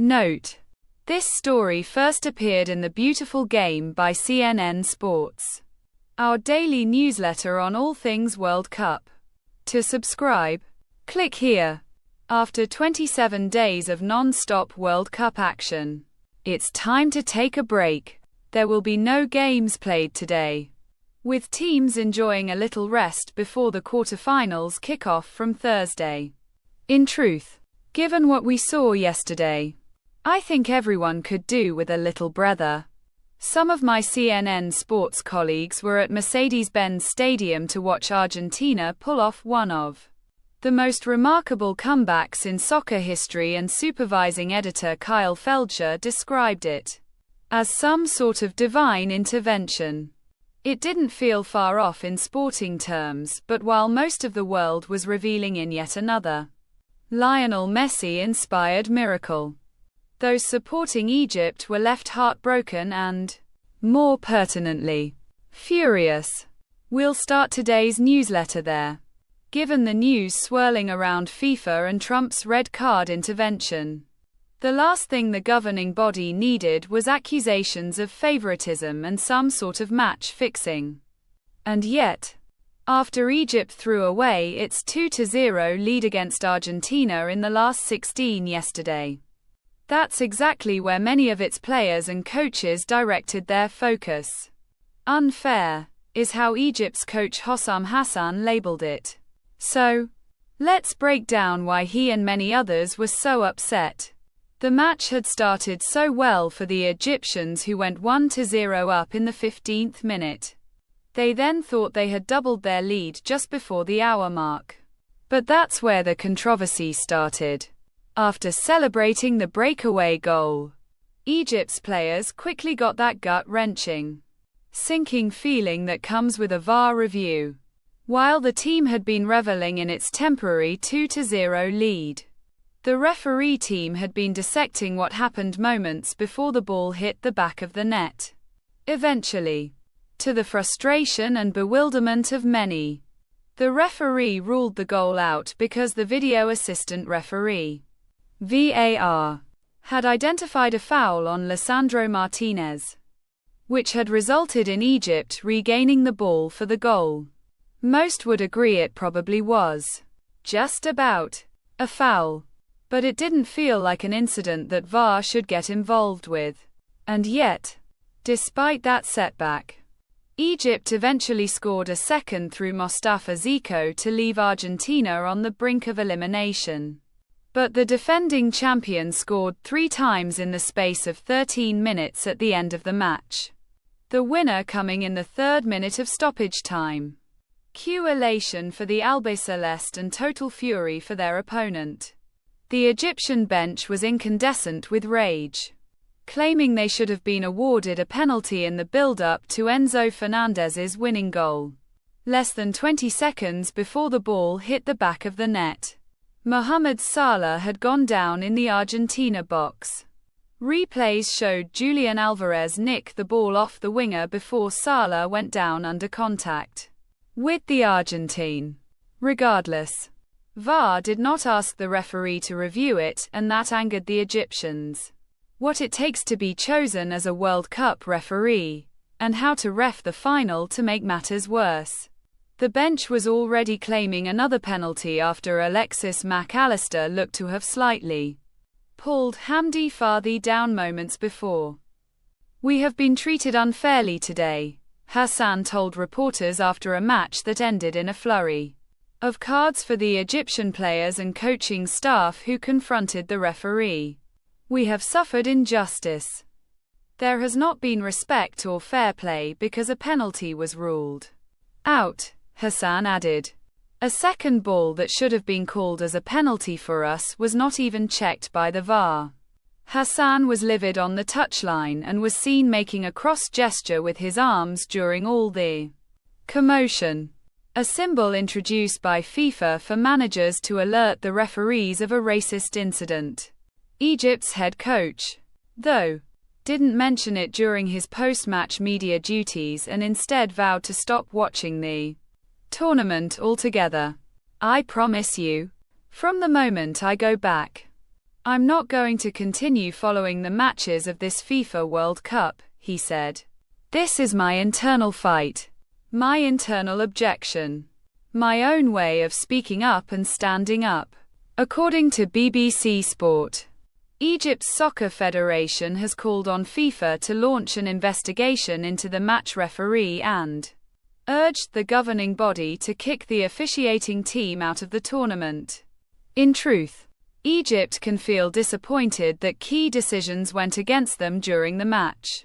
Note: this story first appeared in The Beautiful Game by CNN Sports, our daily newsletter on all things World Cup. To subscribe, click here. After 27 days of non-stop World Cup action, it's time to take a break. There will be no games played today, with teams enjoying a little rest before the quarterfinals kick off from Thursday. In truth, given what we saw yesterday, I think everyone could do with a little breather. Some of my CNN sports colleagues were at Mercedes-Benz Stadium to watch Argentina pull off one of the most remarkable comebacks in soccer history, and supervising editor Kyle Feldscher described it as some sort of divine intervention. It didn't feel far off in sporting terms, but while most of the world was reveling in yet another Lionel Messi-inspired miracle, those supporting Egypt were left heartbroken and, more pertinently, furious. We'll start today's newsletter there, given the news swirling around FIFA and Trump's red card intervention. The last thing the governing body needed was accusations of favoritism and some sort of match fixing. And yet, after Egypt threw away its 2-0 lead against Argentina in the last 16 yesterday, that's exactly where many of its players and coaches directed their focus. Unfair is how Egypt's coach Hossam Hassan labeled it. So, let's break down why he and many others were so upset. The match had started so well for the Egyptians, who went 1-0 up in the 15th minute. They then thought they had doubled their lead just before the hour mark. But that's where the controversy started. After celebrating the breakaway goal, Egypt's players quickly got that gut-wrenching, sinking feeling that comes with a VAR review. While the team had been reveling in its temporary 2-0 lead, the referee team had been dissecting what happened moments before the ball hit the back of the net. Eventually, to the frustration and bewilderment of many, the referee ruled the goal out because the video assistant referee, VAR, had identified a foul on Lisandro Martinez, which had resulted in Egypt regaining the ball for the goal. Most would agree it probably was just about a foul, but it didn't feel like an incident that VAR should get involved with. And yet, despite that setback, Egypt eventually scored a second through Mostafa Zico to leave Argentina on the brink of elimination. But the defending champion scored 3 times in the space of 13 minutes at the end of the match, the winner coming in the 3rd minute of stoppage time. Cue elation for the Albiceleste and total fury for their opponent. The Egyptian bench was incandescent with rage, claiming they should have been awarded a penalty in the build-up to Enzo Fernandez's winning goal, less than 20 seconds before the ball hit the back of the net. Mohamed Salah had gone down in the Argentina box. Replays showed Julian Alvarez nick the ball off the winger before Salah went down under contact with the Argentine. Regardless, VAR did not ask the referee to review it, and that angered the Egyptians. What it takes to be chosen as a World Cup referee, and how to ref the final to make matters worse. The bench was already claiming another penalty after Alexis Mac Allister looked to have slightly pulled Hamdi Fardhi down moments before. "We have been treated unfairly today," Hassan told reporters after a match that ended in a flurry of cards for the Egyptian players and coaching staff who confronted the referee. "We have suffered injustice. There has not been respect or fair play because a penalty was ruled out," Hassan added. "A second ball that should have been called as a penalty for us was not even checked by the VAR." Hassan was livid on the touchline and was seen making a cross gesture with his arms during all the commotion, a symbol introduced by FIFA for managers to alert the referees of a racist incident. Egypt's head coach, though, didn't mention it during his post-match media duties and instead vowed to stop watching the tournament altogether. "I promise you, from the moment I go back, "I'm not going to continue following the matches of this FIFA World Cup," he said. "This is my internal fight. My internal objection. My own way of speaking up and standing up." According to BBC Sport, Egypt's Soccer Federation has called on FIFA to launch an investigation into the match referee and urged the governing body to kick the officiating team out of the tournament. In truth, Egypt can feel disappointed that key decisions went against them during the match.